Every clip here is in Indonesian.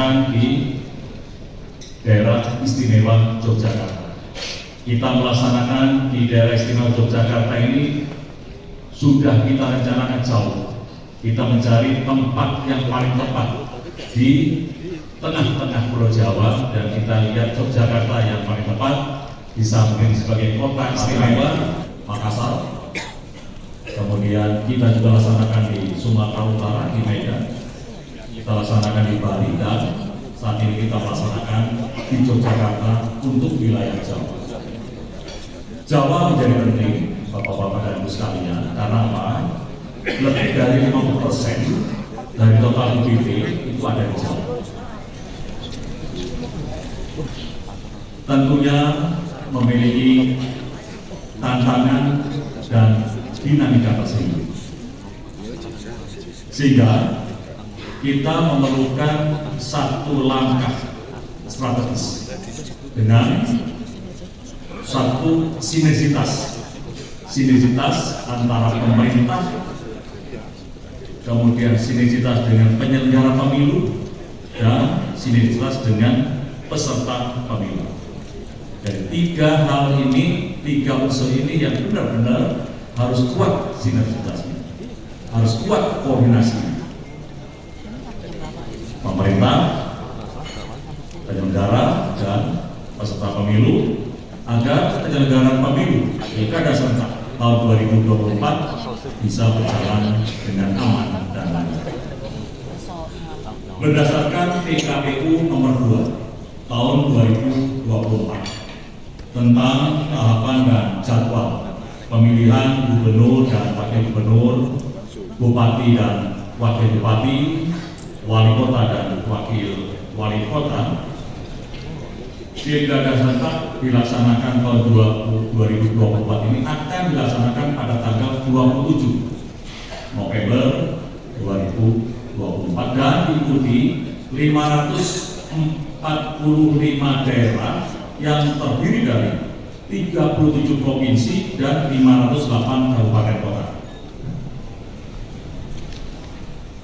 dilaksanakan di daerah istimewa Yogyakarta. Kita melaksanakan di daerah istimewa Yogyakarta ini sudah kita rencanakan jauh. Kita mencari tempat yang paling tepat di tengah-tengah Pulau Jawa, dan kita lihat Yogyakarta yang paling tepat bisa mungkin sebagai kota istimewa Makassar. Kemudian kita juga laksanakan di Sumatera Utara, di Medan, kita laksanakan di Bali, dan saat ini kita laksanakan di Yogyakarta untuk wilayah Jawa. Jawa menjadi penting, Bapak-bapak dan Ibu sekalian, karena apa? Lebih dari 50% dari total UPT itu ada di Jawa. Tentunya memiliki tantangan dan dinamika tersendiri, sehingga kita memerlukan satu langkah strategis dengan satu sinergitas antara pemerintah, kemudian sinergitas dengan penyelenggara pemilu, dan sinergitas dengan peserta pemilu. Dari tiga hal ini, tiga unsur ini yang benar-benar harus kuat sinergitasnya, harus kuat koordinasinya. Pemerintah, penyelenggara, dan peserta pemilu, agar penyelenggaraan pemilu pilkada serentak tahun 2024 bisa berjalan dengan aman dan lancar. Berdasarkan PKPU nomor 2 tahun 2024 tentang tahapan dan jadwal pemilihan gubernur dan wakil gubernur, bupati dan wakil bupati, wali kota dan wakil wali kota, pilkada serentak dilaksanakan tahun 2024 ini akan dilaksanakan pada tanggal 27 November 2024 dan diikuti 545 daerah yang terdiri dari 37 provinsi dan 508 kabupaten kota.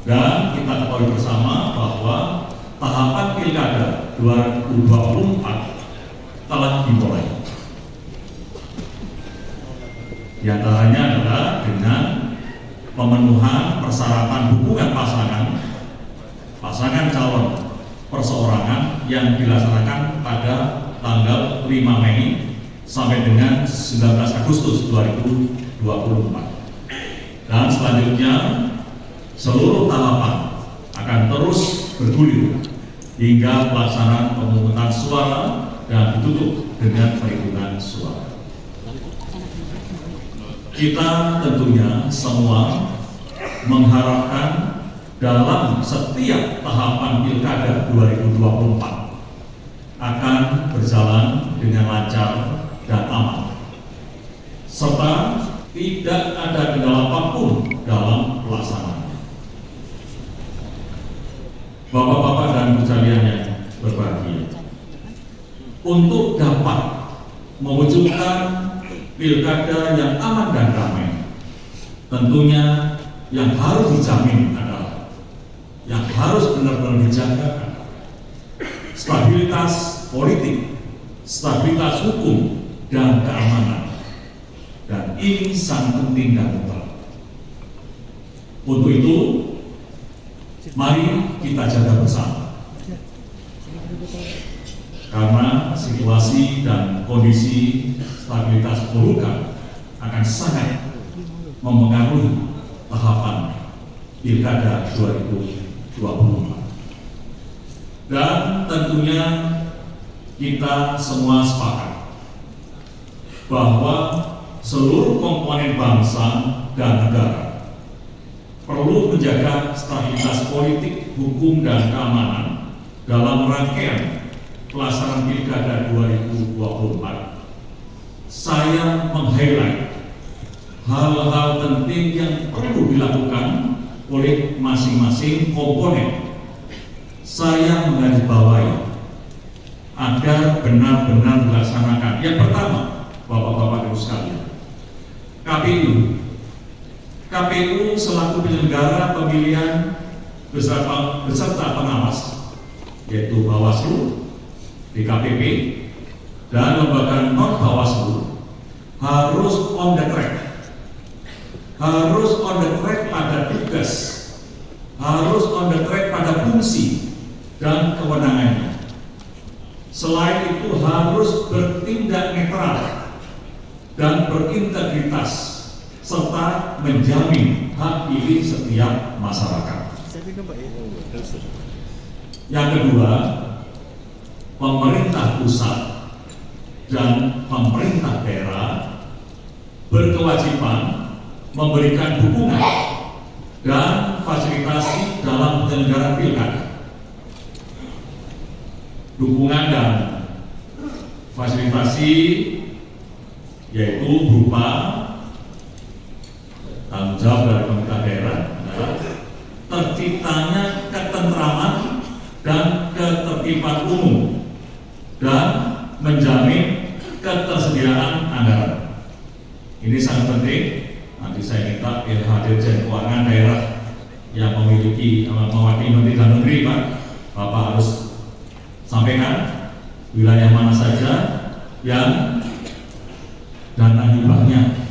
Dan kita ketahui bersama bahwa tahapan pilkada 2024 telah dimulai. Di antaranya adalah dengan pemenuhan persyaratan hubungan pasangan calon perseorangan yang dilaksanakan pada tanggal 5 Mei sampai dengan 19 Agustus 2024. Dan selanjutnya seluruh tahapan akan terus bergulir hingga pelaksanaan pemungutan suara dan ditutup dengan perhitungan suara. Kita tentunya semua mengharapkan dalam setiap tahapan pilkada 2024 akan berjalan dengan lancar dan aman, serta tidak ada kendala apapun dalam pelaksanaannya. Bapak-bapak dan Ibu sekalian yang berbahagia, untuk dapat mewujudkan pilkada yang aman dan damai, tentunya yang harus dijamin adalah, yang harus benar-benar dijaga, stabilitas politik, stabilitas hukum, dan keamanan. Dan ini sangat penting dan mutlak. Untuk itu, mari kita jaga bersama, karena situasi dan kondisi stabilitas polhukam akan sangat mempengaruhi tahapan pilkada 2024. Dan tentunya kita semua sepakat bahwa seluruh komponen bangsa dan negara perlu menjaga stabilitas politik, hukum, dan keamanan dalam rangkaian pelaksanaan pilkada 2024. Saya meng-highlight hal-hal penting yang perlu dilakukan oleh masing-masing komponen. Saya menggarisbawahi agar benar-benar dilaksanakan. Yang pertama, Bapak-bapak Ibu sekalian, KPU selaku penyelenggara pemilihan beserta pengawas yaitu Bawaslu, DKPP, dan lembaga non Bawaslu harus on the track pada tugas, harus on the track pada fungsi dan kewenangannya. Selain itu harus bertindak netral dan berintegritas serta menjamin hak pilih setiap masyarakat. Yang kedua, pemerintah pusat dan pemerintah daerah berkewajiban memberikan dukungan dan fasilitasi dalam penyelenggaraan pilkada. Dukungan dan fasilitasi yaitu berupa tanggung jawab dari pemerintah daerah adalah terciptanya ketentraman dan ketertiban umum dan menjamin ketersediaan anggaran. Ini sangat penting. Nanti saya minta LH Dirjen Keuangan daerah yang memiliki mewakili Menteri Dalam Negeri, Bapak harus sampaikan wilayah mana saja yang dana hibahnya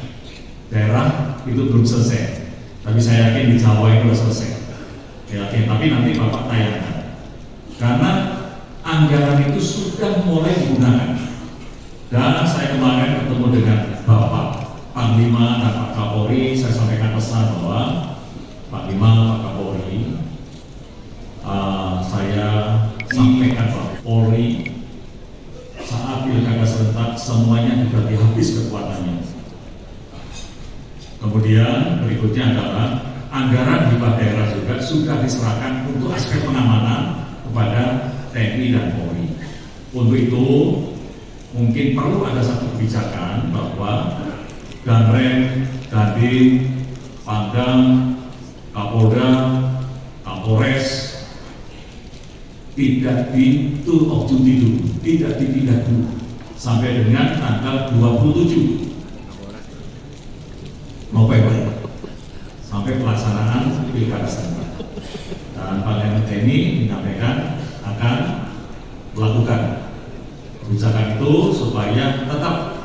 daerah itu belum selesai. Tapi saya yakin di Jawa itu sudah selesai. Yakin. Tapi nanti Bapak tayangkan. Karena anggaran itu sudah mulai digunakan. Dan saya kemarin ketemu dengan Bapak Panglima dan Pak Kapolri, saya sampaikan pesan bahwa Panglima, Pak Kapolri, saya sampaikan Pak Polri saat pilkada serentak semuanya dibagi habis kekuatannya. Kemudian berikutnya adalah anggaran hibah daerah juga sudah diserahkan untuk aspek pengamanan kepada TNI dan Polri. Untuk itu mungkin perlu ada satu kebijakan bahwa Danrem, Dandim, Pangdam, Kapolda, Kapolres tidak di tour of duty dulu, tidak dipindah dulu sampai dengan tanggal 27 November sampai pelaksanaan pilkada serentak. Dan Panglima TNI menyampaikan akan melakukan kebijakan itu supaya tetap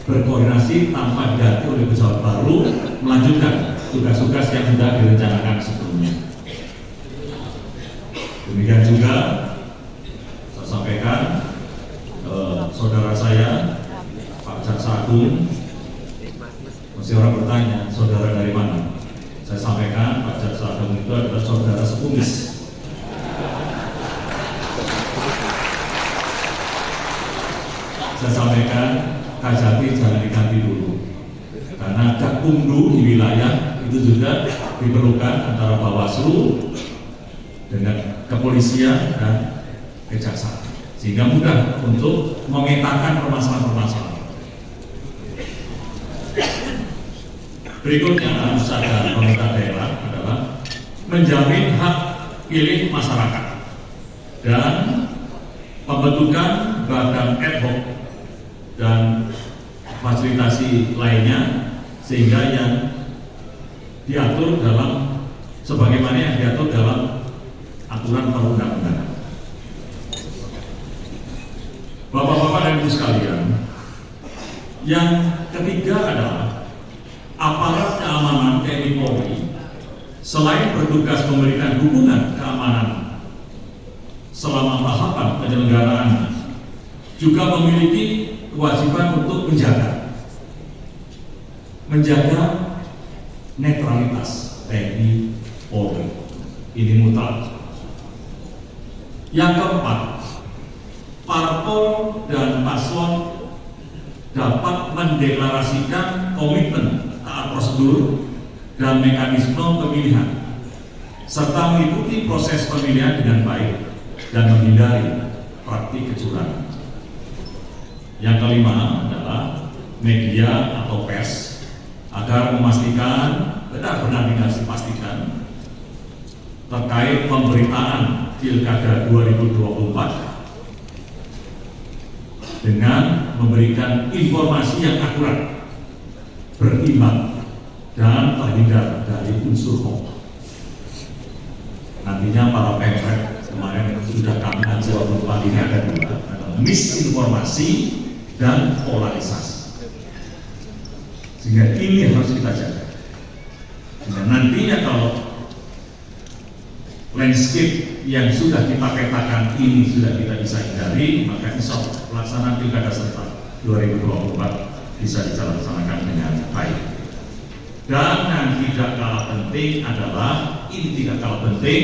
berkoordinasi tanpa diganti oleh pejabat baru, melanjutkan tugas-tugas yang sudah direncanakan sebelumnya. Demikian juga saya sampaikan saudara saya Pak Jaksa Agung, masih orang bertanya saudara dari mana? Saya sampaikan Pak Jaksa Agung itu adalah saudara sepumis. Saya sampaikan Kajati jangan diganti dulu, karena Gakumdu di wilayah itu juga diperlukan antara Bawaslu dengan kepolisian dan kejaksaan, sehingga mudah untuk memetakan permasalahan-permasalahan. Berikutnya harus ada pemerintah daerah adalah menjamin hak pilih masyarakat dan pembentukan badan ad hoc dan fasilitasi lainnya sehingga yang diatur dalam sebagaimana yang diatur dalam aturan perundang-undangan. Bapak-bapak dan ibu sekalian, yang ketiga adalah aparat keamanan TNI Polri selain bertugas memberikan dukungan keamanan selama tahapan penyelenggaraan juga memiliki kewajiban untuk menjaga netralitas TNI Polri. Ini mutlak. Yang keempat, parpol dan paslon dapat mendeklarasikan komitmen taat prosedur dan mekanisme pemilihan serta mengikuti proses pemilihan dengan baik dan menghindari praktik kecurangan. Yang kelima adalah media atau pers agar memastikan benar-benar dipastikan terkait pemberitaan Pilkada 2024 dengan memberikan informasi yang akurat, berimbang, dan terhindar dari unsur hoax. Nantinya para pemret kemarin sudah kami ajak berupa ini ada dua, adalah misinformasi dan polarisasi. Sehingga ini harus kita jaga. Dan nantinya kalau landscape yang sudah kita petakan ini sudah kita bisa hindari, maka insya Allah pelaksanaan pilkada serentak 2024 bisa dilaksanakan dengan baik. Dan yang tidak kalah penting adalah, ini tidak kalah penting,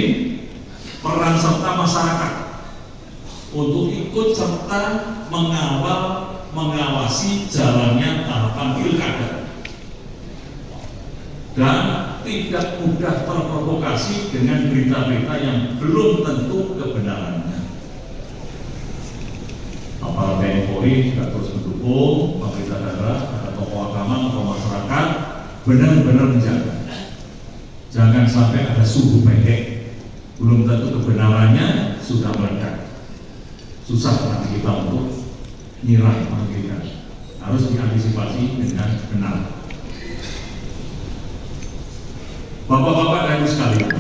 peran serta masyarakat untuk ikut serta mengawal, mengawasi jalannya tahapan pilkada. Dan tidak mudah terprovokasi dengan berita-berita yang belum tentu kebenarannya. Aparat TNI Polri juga terus mendukung pemerintah daerah, ada tokoh agama, tokoh masyarakat, benar-benar menjaga. Jangan sampai ada suhu pendek, belum tentu kebenarannya sudah meledak. Susah nanti kita untuk nyiram menghentikan. Harus diantisipasi dengan benar. Bapak-bapak dan ibu sekalian,